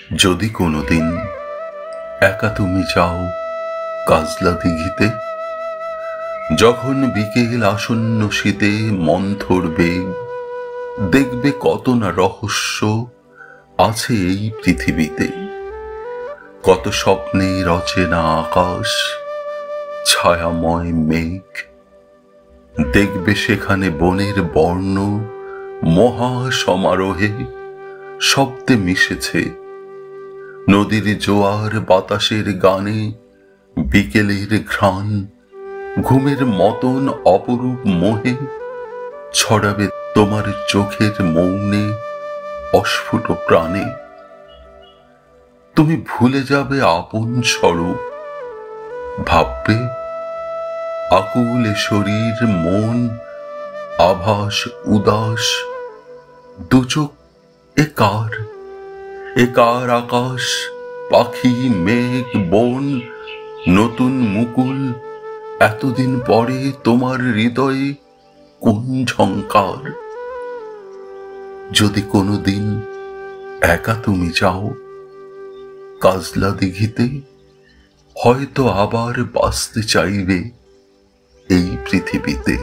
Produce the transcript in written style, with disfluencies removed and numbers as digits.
যদি কোনোদিন একা তুমি যাও কাজলা দিঘিতে, যখন বিকেল আসন্ন শীতে মন্থর বেগ, দেখবে কত না রহস্য আছে এই পৃথিবীতে। কত স্বপ্নের অচেনা আকাশ, ছায়াময় মেঘ, দেখবে সেখানে বনের বর্ণ মহা সমারোহে শব্দে মিশেছে। নদীর জোয়ার বাতাসের গানে বিকেলের ঘ্রাণ ঘুমের মতন অপরূপ মোহে ছড়াবে তোমার চোখের মৌনে অস্ফুট প্রাণে। তুমি ভুলে যাবে আপন স্বরূপ, ভাববে আকুল শরীর মন আভাস উদাস, দুচোখ একার আকাশ, পাখি মেঘ বন নতুন মুকুল, এতদিন পরে তোমার হৃদয়ে কোন ঝংকার। যদি কোনোদিন একা তুমি যাও কাজলা দিঘিতে, হয়তো আবার বাঁচতে চাইবে এই পৃথিবীতে।